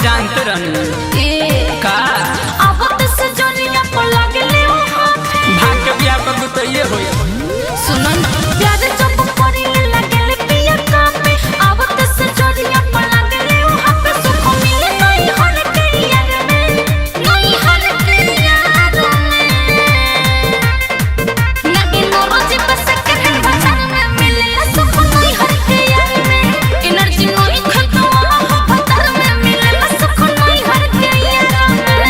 जानते रहनी का अब से जोनिया को लगले भाग के बियाह कर तो ये होई सुनन प्यार जब करिले लगले पिया कापे अब से जोनिया को लगले वहां पे सुख मिले नहीं हर करियर में नहीं हर करियर में लगे रोज बस के बाजार में मिले सुख नहीं हर करियर में एनर्जी नहीं खत्म बाजार में मिले सुख नहीं हर करियर में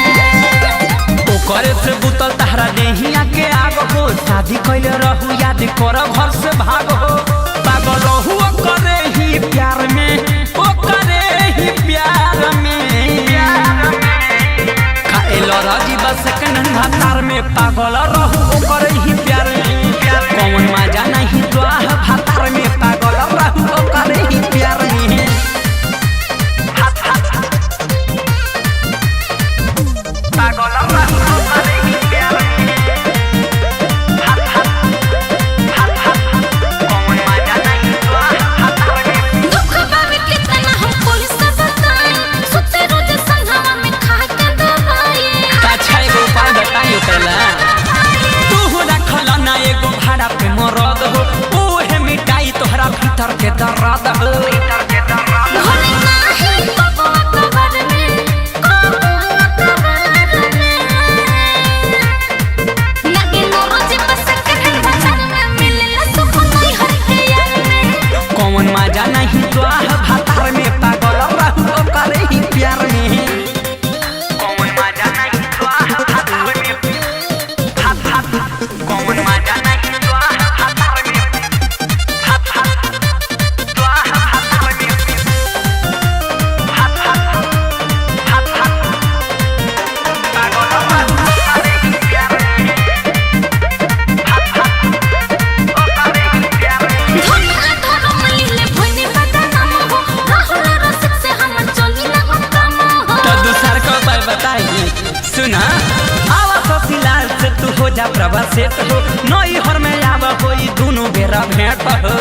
ओकरे से बुतल तहरा देहिया के आग हो शादी कइले रहू याद कर घर से भाग हो पागल रहू करे ही प्यार में ओ करे ही प्यार में खाएल राजी बस कनन भातार में पागल रहू ओ करे ही प्यार में कौन मजा नहीं तो भातार में पागल रहू ओ करे ही प्यार में पागल रहू ओ करे ही प्यार में पे मरद हो ओहे मिटाई तोहरा भीतर के दर्द हो घरे नाही बाबा कबर में लगे रोज बस के बाजार में मिले सुख नहीं हर करियर में कौन मजा नहीं तो भातार में पागल रहू करे ही प्यार में कौन मजा नहीं तो भातार में कौन मजा नहीं सुना आवा ससुराल से तू हो जा प्रभा सेठ हो नई हर में आवा होई दोनों बेरा भेंट हो।